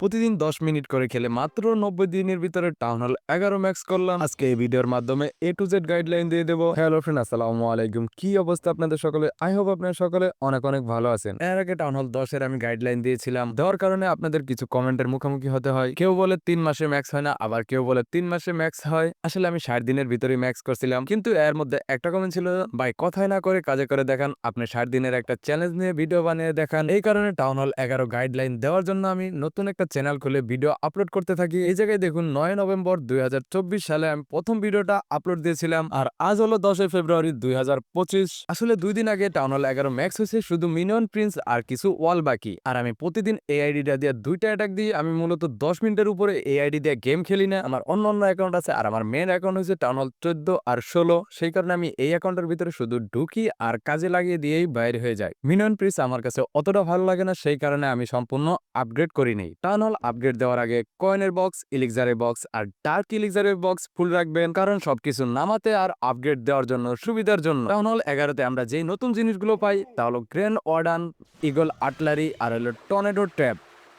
প্রতিদিন 10 মিনিট করে খেলে মাত্র 90 দিনের ভিতরে টাউন হল 11 ম্যাক্স করলাম। আজকে এই ভিডিওর মাধ্যমে A to Z গাইডলাইন দিয়ে দেবো। হ্যালো ফ্রেন্ড, আসসালামু আলাইকুম। কি অবস্থা আপনাদের সকলে? আই হোপ আপনারা সকলে অনেক অনেক ভালো আছেন। এর আগে টাউন হল 10 এর আমি গাইডলাইন দিয়েছিলাম, দেওয়ার কারণে আপনাদের কিছু কমেন্টের মুখোমুখি হতে হয়। কেউ বলে 3 মাসে ম্যাক্স হয় না, আবার কেউ বলে 3 মাসে ম্যাক্স হয়। আসলে আমি 60 দিনের ভিতরে ম্যাক্স করছিলাম, কিন্তু এর মধ্যে একটা কমেন্ট ছিল, ভাই কথায় না করে কাজে করে দেখান, আপনি 60 দিনের একটা চ্যালেঞ্জ নিয়ে ভিডিও বানিয়ে দেখান। এই কারণে টাউন হল 11 গাইডলাইন দেওয়ার জন্য আমি নতুন একটা চ্যানেল খুলে ভিডিও আপলোড করতে থাকি। এই জায়গায় দেখুন 9 নভেম্বর 2024 সালে আমি প্রথম ভিডিওটা আপলোড দিয়েছিলাম, আর আজ হলো 10 ফেব্রুয়ারি 2025। আসলে 2 দিন আগে টাউন হল 11 ম্যাক্স হয়েছে, শুধু মিনিয়ন প্রিন্স আর কিছু ওয়াল বাকি। আর আমি প্রতিদিন এই আইডিটা দিয়ে 2টা অ্যাটাক দিই। আমি মূলত 10 মিনিটের উপরে এই আইডি দিয়ে গেম খেলি না। আমার অন্য অ্যাকাউন্ট আছে, আর আমার মেন অ্যাকাউন্ট হচ্ছে টাউন হল 14 আর 16। সেই কারণে আমি এই অ্যাকাউন্টের ভিতরে শুধু ঢুকি আর কাজে লাগিয়ে দিয়েই বাইরে হয়ে যায়। মিনিয়ন প্রিন্স আমার কাছে অতটা ভালো লাগে না, সেই কারণে আমি সম্পূর্ণ আপগ্রেড করি নেই। টাউন হল আপগ্রেড দেওয়ার আগে কয়েনের বক্স, ইলিক্সারের বক্স আর ডার্ক ইলিক্সারের বক্স ফুল রাখবেন, কারণ সবকিছু নামাতে আর আপগ্রেড দেওয়ার জন্য সুবিধার জন্য। টাউন হল 11তে আমরা যেই নতুন জিনিসগুলো পাই তা হলো গ্র্যান্ড ওয়ার্ডান, ইগল আর্টলারি আর হলো টর্নেডো ট্র্যাপ।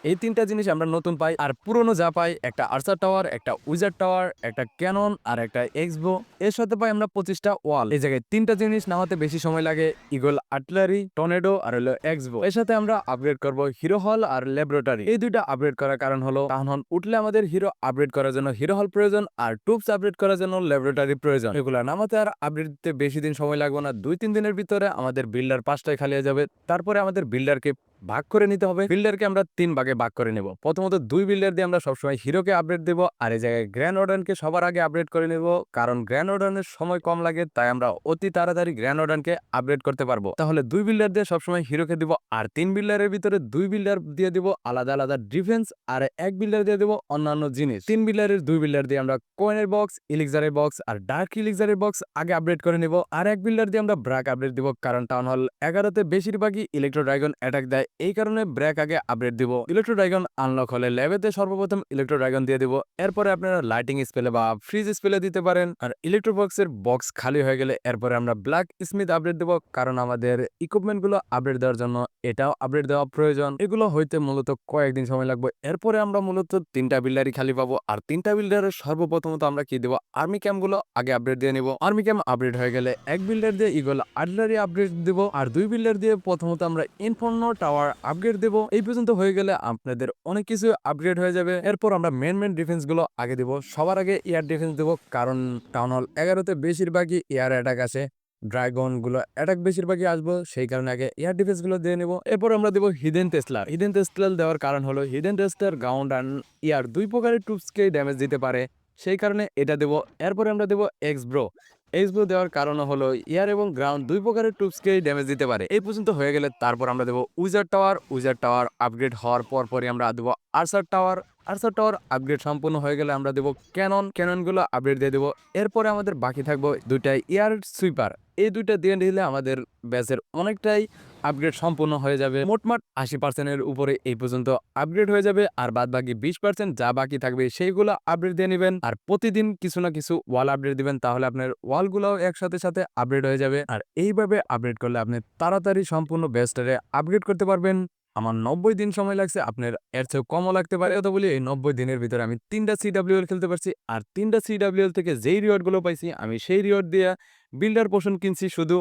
এই 3টা জিনিস আমরা নতুন পাই। আর পুরনো যা পাই, একটা আর্চার টাওয়ার, একটা উইজার টাওয়ার, একটা ক্যানন আর একটা এক্সবো। এর সাথে পাই আমরা 25টা ওয়াল। এই জায়গায় 3টা জিনিস নামাতে বেশি সময় লাগে, ইগল আর্টলারি, টর্নেডো আর হলো এক্সবো। এর সাথে আমরা আপগ্রেড করব হিরো হল আর ল্যাবরেটরি। এই দুইটা আপগ্রেড করার কারণ হলো টাউন হল উঠলে আমাদের হিরো আপগ্রেড করার জন্য হিরো হল প্রয়োজন, আর টুপস আপগ্রেড করার জন্য ল্যাবরেটরি প্রয়োজন। এগুলো নামাতে আর আপগ্রেড দিতে বেশি দিন সময় লাগবে না, 2-3 দিনের ভিতরে আমাদের বিল্ডার 5টায় খালি হয়ে যাবে। তারপরে আমাদের বিল্ডারকে ভাগ করে নিতে হবে। বিল্ডারকে আমরা 3 ভাগে ভাগ করে নেব। প্রথমত 2 বিল্ডার দিয়ে আমরা সবসময় হিরোকে আপডেট দেব, আর এই জায়গায় গ্র্যান্ড অর্ডানকে সবার আগে আপডেট করে নেব, কারণ গ্র্যান্ড অর্ডানের সময় কম লাগে, তাই আমরা অতি তাড়াতাড়ি গ্র্যান্ড অর্ডানকে আপডেট করতে পারবো। তাহলে 2 বিল্ডার দিয়ে সবসময় হিরোকে দিব, আর 3 বিল্ডারের ভিতরে 2 বিল্ডার দিয়ে দিব আলাদা আলাদা ডিফেন্স, আর 1 বিল্ডার দিয়ে দেব অন্যান্য জিনিস। 3 বিল্ডারের 2 বিল্ডার দিয়ে আমরা কয়েনের বক্স, ইলিক্সারের বক্স আর ডার্ক ইলিক্সারের বক্স আগে আপডেট করে নেব, আর 1 বিল্ডার দিয়ে আমরা ব্রাক আপডেট দিব, কারণ টাউন হল 11তে বেশিরভাগই ইলেকট্রো ড্রাগন অ্যাটাক দেয়। এই কারণে ব্রেক আগে আপডেট দিব। ইলেকট্রো ড্রাগন আনলক হলে ল্যাবেতে সর্বপ্রথম ইলেকট্রো ড্রাগন দিয়ে দিব। এরপরে আপনারা লাইটিং স্পেলে বা ফ্রিজ স্পেলে দিতে পারেন। আর ইলেকট্রো বক্সের বক্স খালি হয়ে গেলে এরপরে আমরা ব্ল্যাক স্মিথ আপডেট দেব, কারণ আমাদের ইকুইপমেন্ট গুলো আপডেট দেওয়ার জন্য এটাও আপডেট দেওয়া প্রয়োজন। এগুলো হইতে মূলত কয়েকদিন সময় লাগবে। এরপরে আমরা মূলত 3টা বিল্ডারই খালি পাবো, আর 3টা বিল্ডারের সর্বপ্রথমত আমরা কি দেবো, আর্মি ক্যাম্প গুলো আগে আপডেট দিয়ে নিব। আর্মি ক্যাম্প আপডেট হয়ে গেলে 1 বিল্ডার দিয়ে ইগল আর্টিলারি আপডেট দিব, আর 2 বিল্ডার দিয়ে প্রথমত আমরা ইনফর্নো টাওয়ার আপগ্রেড দেব। এই পর্যন্ত হয়ে গেলে আপনাদের অনেক কিছু আপগ্রেড হয়ে যাবে। এরপর আমরা মেন ডিফেন্স গুলো আগে দেব। সবার আগে এয়ার ডিফেন্স দেব, কারণ টাউন হল 11তে বেশিরভাগই এয়ার অ্যাটাক আসে, ড্রাগন গুলো অ্যাটাক বেশিরভাগই আসবো, সেই কারণে আগে এয়ার ডিফেন্স গুলো দিয়ে নেব। এরপর আমরা দেবো হিডেন টেসলার। হিডেন টেসলার দেওয়ার কারণ হলো হিডেন টেসলার গ্রাউন্ড অ্যান্ড এয়ার 2 প্রকারের টুপসকে ড্যামেজ দিতে পারে, সেই কারণে এটা দেব। এরপরে আমরা দেবো এক্সব্রো। এক্সব্রো দেওয়ার কারণ হলো এয়ার এবং গ্রাউন্ড 2 প্রকারের টুপসকে ড্যামেজ দিতে পারে। এই পর্যন্ত হয়ে গেলে তারপর আমরা দেবো উইজার টাওয়ার। উইজার টাওয়ার আপগ্রেড হওয়ার পরই আমরা দেবো আর্চার টাওয়ার। আর্চার টাওয়ার আপগ্রেড সম্পূর্ণ হয়ে গেলে আমরা দেবো ক্যানন। ক্যাননগুলো আপগ্রেড দিয়ে দেবো। এরপরে আমাদের বাকি থাকবো 2টা এয়ার সুইপার। এই 2টা দিয়ে নিলে আমাদের ব্যাচের অনেকটাই আপগ্রেড সম্পূর্ণ হয়ে যাবে। মোটমাট 80%-এর উপরে এই পর্যন্ত আপগ্রেড হয়ে যাবে, আর বাদ বাকি 20% যা বাকি থাকবে সেইগুলো আপগ্রেড দিয়ে নেবেন। আর প্রতিদিন কিছু না কিছু ওয়াল আপডেট দিবেন, তাহলে আপনার ওয়ালগুলোও একসাথে সাথে আপডেট হয়ে যাবে। আর এইভাবে আপডেট করলে আপনি তাড়াতাড়ি সম্পূর্ণ ব্যাচটারে আপগ্রেড করতে পারবেন। আমার 90 দিন সময় লাগছে, আপনার এর চেয়েও কমও লাগতে পারে। তো বলি এই 90 দিনের ভিতরে আমি 3টা CWL খেলতে পারছি, আর 3টা CWL থেকে যেই রিওয়ার্ডগুলো পাইছি আমি সেই রিওয়ার্ড দিয়ে বিল্ডার পোষণ কিনছি শুধু।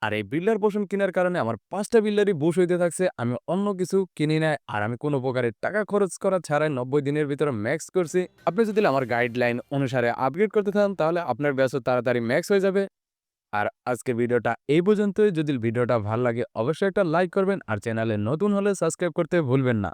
আর এই বিল্ডার পোষণ কেনার কারণে আমার 5টা বিল্ডারই বুশ হইতে থাকছে, আমি অন্য কিছু কিনি নাই, আর আমি কোনো প্রকারের টাকা খরচ করা ছাড়াই 90 দিনের ভিতরে ম্যাক্স করছি। আপনি যদি আমার গাইডলাইন অনুসারে আপগ্রেড করতে চান, তাহলে আপনার ব্যাচও তাড়াতাড়ি ম্যাক্স হয়ে যাবে। আর আজকের ভিডিওটা এই পর্যন্তই। যদি ভিডিওটা ভালো লাগে অবশ্যই একটা লাইক করবেন, আর চ্যানেলে নতুন হলে সাবস্ক্রাইব করতে ভুলবেন না।